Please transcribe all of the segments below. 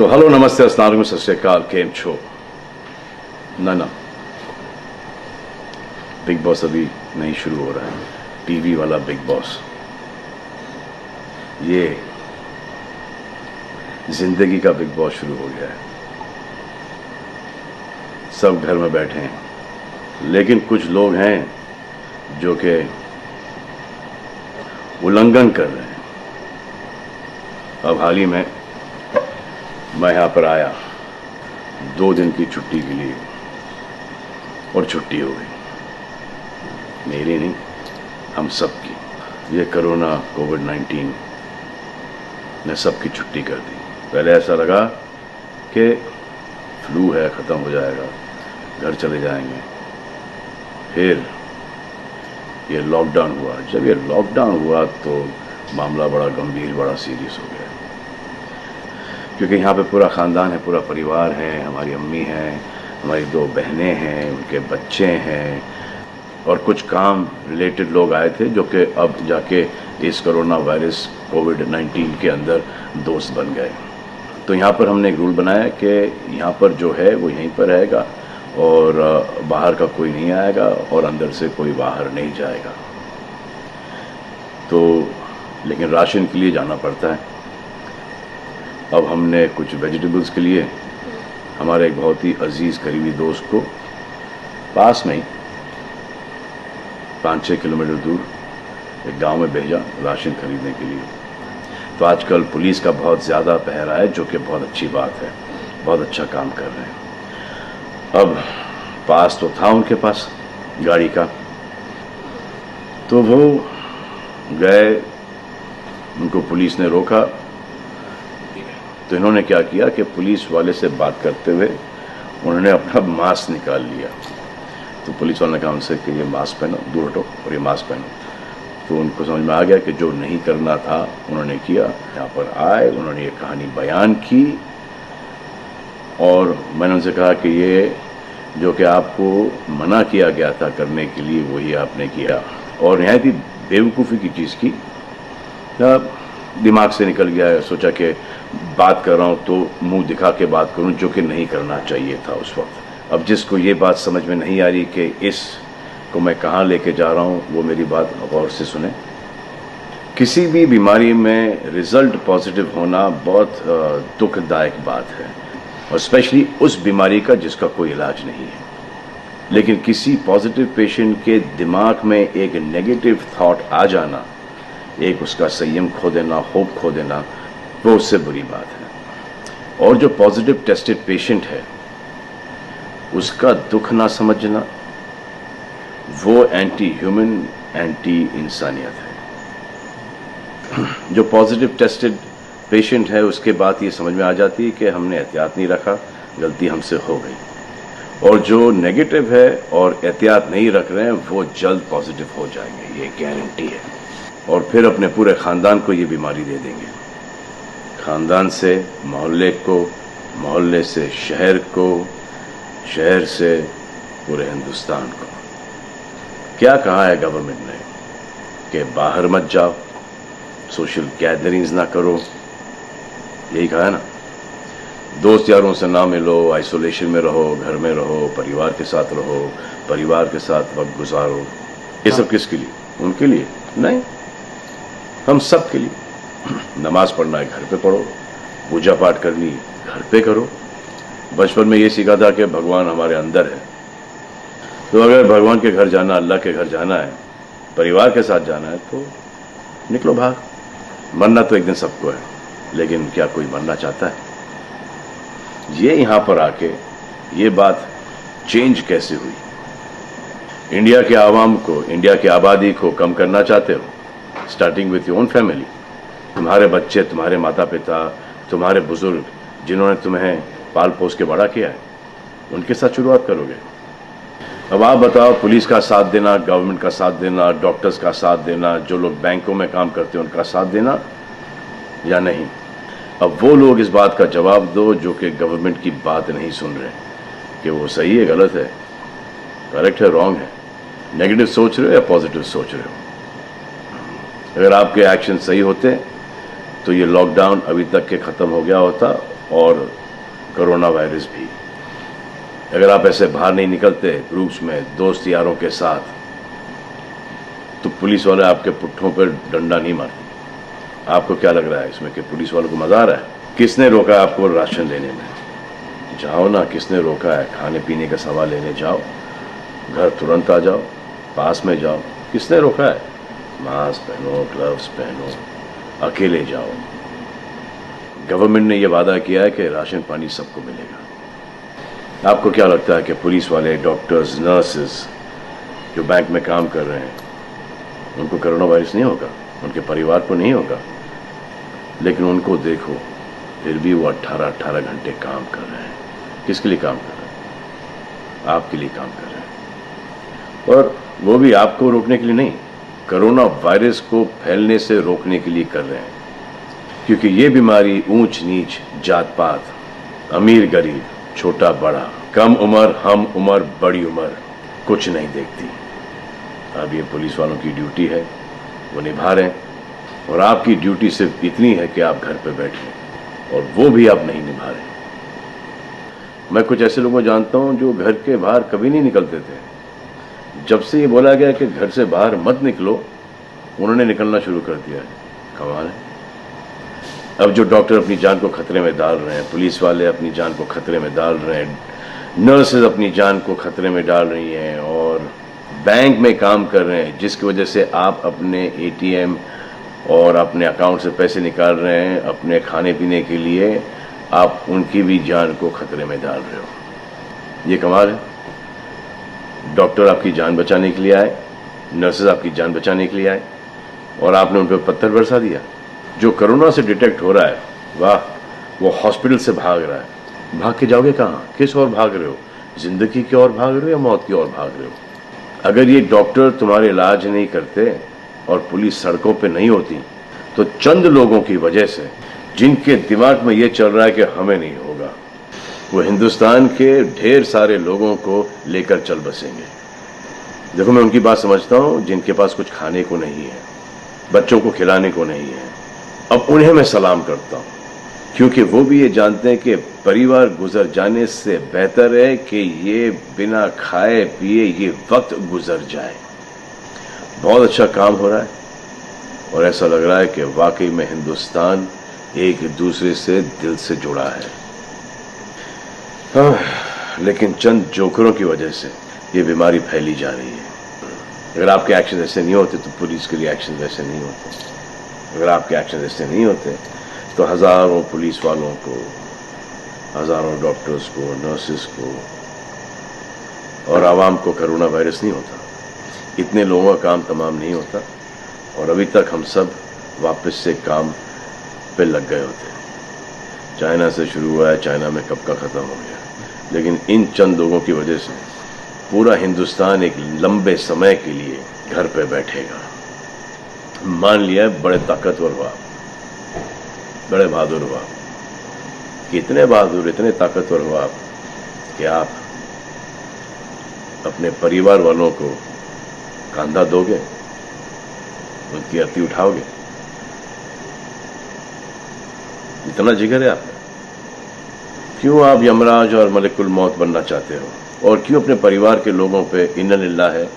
तो हेलो नमस्ते अस्सलाम वालेकुम सत श्री अकाल केम छो ना बिग बॉस अभी नहीं शुरू हो रहा है। टीवी वाला बिग बॉस, ये जिंदगी का बिग बॉस शुरू हो गया है। सब घर में बैठे हैं, लेकिन कुछ लोग हैं जो कि उल्लंघन कर रहे हैं। अब हाल ही में मैं यहाँ पर आया 2 दिन की छुट्टी के लिए, और छुट्टी हो गई। मेरी नहीं, हम सब की। ये कोरोना कोविड-19 ने सबकी छुट्टी कर दी। पहले ऐसा लगा कि फ्लू है, ख़त्म हो जाएगा, घर चले जाएंगे। फिर ये लॉकडाउन हुआ। जब ये लॉकडाउन हुआ तो मामला बड़ा गंभीर, बड़ा सीरियस हो गया, क्योंकि यहाँ पे पूरा ख़ानदान है, पूरा परिवार है। हमारी अम्मी हैं, हमारी 2 बहनें हैं, उनके बच्चे हैं, और कुछ काम रिलेटेड लोग आए थे जो कि अब जाके इस कोरोना वायरस कोविड-19 के अंदर दोस्त बन गए। तो यहाँ पर हमने एक रूल बनाया कि यहाँ पर जो है वो यहीं पर रहेगा, और बाहर का कोई नहीं आएगा, और अंदर से कोई बाहर नहीं जाएगा। तो लेकिन राशन के लिए जाना पड़ता है। अब हमने कुछ वेजिटेबल्स के लिए हमारे एक बहुत ही अजीज़ करीबी दोस्त को पास में ही 5-6 किलोमीटर दूर एक गांव में भेजा राशन खरीदने के लिए। तो आजकल पुलिस का बहुत ज़्यादा पहरा है, जो कि बहुत अच्छी बात है, बहुत अच्छा काम कर रहे हैं। अब पास तो था उनके पास गाड़ी का, तो वो गए, उनको पुलिस ने रोका। तो इन्होंने क्या किया कि पुलिस वाले से बात करते हुए उन्होंने अपना मास्क निकाल लिया। तो पुलिस वाले ने कहा उनसे कि ये मास्क पहनो, दूर हटो और ये मास्क पहनो। तो उनको समझ में आ गया कि जो नहीं करना था उन्होंने किया। यहाँ पर आए, उन्होंने ये कहानी बयान की, और मैंने उनसे कहा कि ये जो कि आपको मना किया गया था करने के लिए, वही आपने किया, और नहायत ही बेवकूफ़ी की चीज़ की। दिमाग से निकल गया। सोचा कि बात कर रहा हूँ तो मुंह दिखा के बात करूँ, जो कि नहीं करना चाहिए था उस वक्त। अब जिसको ये बात समझ में नहीं आ रही कि इस को मैं कहाँ लेके जा रहा हूँ, वो मेरी बात गौर से सुने। किसी भी बीमारी में रिज़ल्ट पॉजिटिव होना बहुत दुखदायक बात है, और स्पेशली उस बीमारी का जिसका कोई इलाज नहीं है। लेकिन किसी पॉजिटिव पेशेंट के दिमाग में एक नेगेटिव थॉट आ जाना, एक उसका संयम खो देना, होप खो देना, वो उससे बुरी बात है। और जो पॉजिटिव टेस्टेड पेशेंट है, उसका दुख ना समझना, वो एंटी ह्यूमन, एंटी इंसानियत है। जो पॉजिटिव टेस्टेड पेशेंट है, उसके बाद ये समझ में आ जाती है कि हमने एहतियात नहीं रखा, गलती हमसे हो गई। और जो नेगेटिव है और एहतियात नहीं रख रहे हैं, वो जल्द पॉजिटिव हो जाएंगे, ये गारंटी है। और फिर अपने पूरे ख़ानदान को ये बीमारी दे देंगे। ख़ानदान से मोहल्ले को, मोहल्ले से शहर को, शहर से पूरे हिंदुस्तान को। क्या कहा है गवर्नमेंट ने कि बाहर मत जाओ, सोशल गैदरिंग्स ना करो, यही कहा है ना। दोस्त यारों से ना मिलो, आइसोलेशन में रहो, घर में रहो, परिवार के साथ रहो, परिवार के साथ वक्त गुजारो। ये सब किसके लिए? उनके लिए नहीं, हम सब के लिए। नमाज पढ़ना है घर पे पढ़ो, पूजा पाठ करनी है घर पे करो। बचपन में ये सीखा था कि भगवान हमारे अंदर है, तो अगर भगवान के घर जाना, अल्लाह के घर जाना है, परिवार के साथ जाना है, तो निकलो बाहर। मरना तो एक दिन सबको है, लेकिन क्या कोई मरना चाहता है? ये यहाँ पर आके ये बात चेंज कैसे हुई? इंडिया के आवाम को, इंडिया की आबादी को कम करना चाहते हो? Starting with your own family. तुम्हारे बच्चे, तुम्हारे माता पिता, तुम्हारे बुजुर्ग, जिन्होंने तुम्हें पाल पोस के बड़ा किया है, उनके साथ शुरुआत करोगे। अब आप बताओ, पुलिस का साथ देना, गवर्नमेंट का साथ देना, डॉक्टर्स का साथ देना, जो लोग बैंकों में काम करते हैं उनका साथ देना या नहीं? अब वो लोग इस बात का जवाब दो जो कि गवर्नमेंट की बात नहीं सुन रहे, कि वो सही है, गलत है, करेक्ट है, रॉन्ग है, नेगेटिव सोच रहे हो या पॉजिटिव सोच रहे हो। अगर आपके एक्शन सही होते तो ये लॉकडाउन अभी तक के ख़त्म हो गया होता, और कोरोना वायरस भी। अगर आप ऐसे बाहर नहीं निकलते ग्रुप्स में दोस्त यारों के साथ, तो पुलिस वाले आपके पुट्ठों पर डंडा नहीं मारते। आपको क्या लग रहा है इसमें कि पुलिस वालों को मजा आ रहा है? किसने रोका आपको राशन लेने में? जाओ ना, किसने रोका है? खाने पीने का सामान लेने जाओ, घर तुरंत आ जाओ, पास में जाओ, किसने रोका है? मास्क पहनो, ग्लव्स पहनो, अकेले जाओ। गवर्नमेंट ने यह वादा किया है कि राशन पानी सबको मिलेगा। आपको क्या लगता है कि पुलिस वाले, डॉक्टर्स, नर्सेस जो बैंक में काम कर रहे हैं, उनको कोरोना वायरस नहीं होगा? उनके परिवार को नहीं होगा? लेकिन उनको देखो, फिर भी वो 18-18 घंटे काम कर रहे हैं। किसके लिए काम कर रहे हैं? आपके लिए काम कर रहे हैं। और वो भी आपको रोकने के लिए नहीं, कोरोना वायरस को फैलने से रोकने के लिए कर रहे हैं। क्योंकि ये बीमारी ऊंच नीच, जात पात, अमीर गरीब, छोटा बड़ा, कम उम्र, हम उम्र, बड़ी उम्र कुछ नहीं देखती। अब ये पुलिस वालों की ड्यूटी है, वो निभा रहे हैं। और आपकी ड्यूटी सिर्फ इतनी है कि आप घर पे बैठे, और वो भी आप नहीं निभा रहे। मैं कुछ ऐसे लोगों को जानता हूं जो घर के बाहर कभी नहीं निकलते थे। जब से ये बोला गया कि घर से बाहर मत निकलो, उन्होंने निकलना शुरू कर दिया है। कमाल है। अब जो डॉक्टर अपनी जान को खतरे में डाल रहे हैं, पुलिस वाले अपनी जान को खतरे में डाल रहे हैं, नर्सेज अपनी जान को खतरे में डाल रही हैं, और बैंक में काम कर रहे हैं, जिसकी वजह से आप अपने एटीएम और अपने अकाउंट से पैसे निकाल रहे हैं अपने खाने पीने के लिए, आप उनकी भी जान को खतरे में डाल रहे हो। ये कमाल है। डॉक्टर आपकी जान बचाने के लिए आए, नर्सेज आपकी जान बचाने के लिए आए, और आपने उन पर पत्थर बरसा दिया। जो कोरोना से डिटेक्ट हो रहा है, वाह, वो हॉस्पिटल से भाग रहा है। भाग के जाओगे कहाँ? किस ओर भाग रहे हो? जिंदगी की ओर भाग रहे हो या मौत की ओर भाग रहे हो? अगर ये डॉक्टर तुम्हारे इलाज नहीं करते और पुलिस सड़कों पे नहीं होती, तो चंद लोगों की वजह से, जिनके दिमाग में ये चल रहा है कि हमें नहीं होगा, वो हिंदुस्तान के ढेर सारे लोगों को लेकर चल बसेंगे। देखो, मैं उनकी बात समझता हूँ जिनके पास कुछ खाने को नहीं है, बच्चों को खिलाने को नहीं है। अब उन्हें मैं सलाम करता हूँ, क्योंकि वो भी ये जानते हैं कि परिवार गुजर जाने से बेहतर है कि ये बिना खाए पिए ये वक्त गुजर जाए। बहुत अच्छा काम हो रहा है, और ऐसा लग रहा है कि वाकई में हिंदुस्तान एक दूसरे से दिल से जुड़ा है। लेकिन चंद जोकरों की वजह से ये बीमारी फैली जा रही है। अगर आपके एक्शन ऐसे नहीं होते तो पुलिस के लिए एक्शन वैसे नहीं होते। अगर आपके एक्शन ऐसे नहीं होते तो हजारों पुलिस वालों को, हजारों डॉक्टर्स को, नर्सेस को और आवाम को कोरोना वायरस नहीं होता। इतने लोगों का काम तमाम नहीं होता, और अभी तक हम सब वापस से काम पे लग गए होते। चाइना से शुरू हुआ है, चाइना में कब का ख़त्म हो गया। लेकिन इन चंद लोगों की वजह से पूरा हिंदुस्तान एक लंबे समय के लिए घर पे बैठेगा। मान लिया है बड़े ताकतवर हुआ, बड़े बहादुर हुआ, इतने बहादुर, इतने ताकतवर हुआ कि आप अपने परिवार वालों को कंधा दोगे, उनकी अर्थी उठाओगे। इतना जिगर है आपका। क्यों आप यमराज और मलिकुल मौत बनना चाहते हो? और क्यों अपने परिवार के लोगों पे इन्ना लिल्लाह है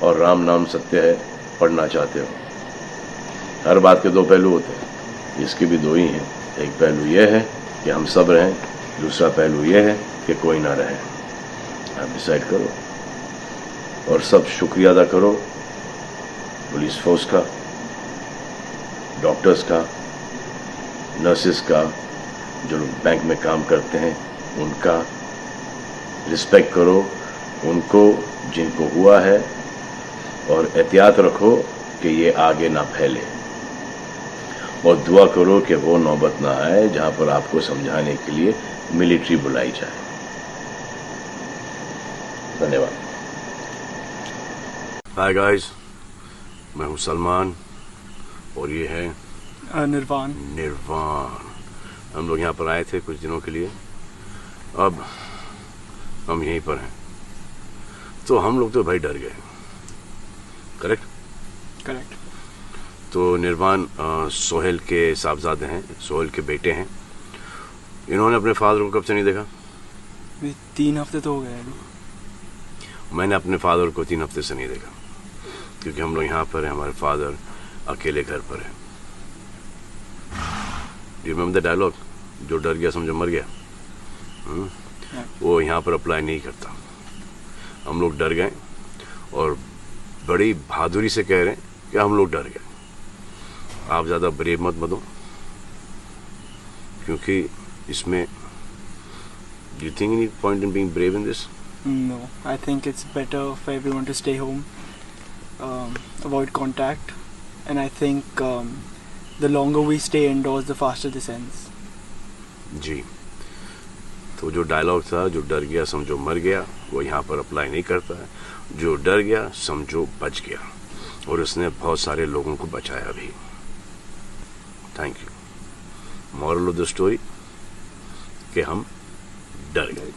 और राम नाम सत्य है पढ़ना चाहते हो? हर बात के दो पहलू होते हैं, इसके भी दो ही हैं। एक पहलू यह है कि हम सब रहें, दूसरा पहलू यह है कि कोई ना रहे। आप डिसाइड करो, और सब शुक्रिया अदा करो पुलिस फोर्स का, डॉक्टर्स का, नर्सेस का, जो लोग बैंक में काम करते हैं उनका। रिस्पेक्ट करो उनको जिनको हुआ है, और एहतियात रखो कि ये आगे ना फैले, और दुआ करो कि वो नौबत ना आए जहां पर आपको समझाने के लिए मिलिट्री बुलाई जाए। धन्यवाद। हाय गाइस, मैं हूं सलमान, और ये है निर्वाण। हम लोग यहाँ पर आए थे कुछ दिनों के लिए, अब हम यहीं पर हैं। तो हम लोग तो भाई डर गए। करेक्ट। तो निर्वाण सोहेल के साहबजादे हैं, सोहेल के बेटे हैं, इन्होंने अपने फादर को कब से नहीं देखा? 3 हफ्ते तो हो गए अभी। मैंने अपने फादर को 3 हफ्ते से नहीं देखा, क्योंकि हम लोग यहाँ पर हैं, हमारे फादर अकेले घर पर है। यू रिमेंबर द डायलॉग, जो डर गया समझो मर गया? वो यहाँ पर अप्लाई नहीं करता। हम लोग डर गए और बड़ी बहादुरी से कह रहे हैं कि हम लोग डर गए। आप ज़्यादा ब्रेव मत बनो, क्योंकि इसमें do you think any point in being brave in this? No, I think it's better for everyone to stay home, avoid contact, and I think the longer we stay indoors, the faster this ends. जी, तो जो dialogue था, जो डर गया समझो मर गया, वो यहाँ पर अप्लाई नहीं करता है। जो डर गया समझो बच गया, और उसने बहुत सारे लोगों को बचाया भी। Thank you. Moral of the story कि हम डर गए।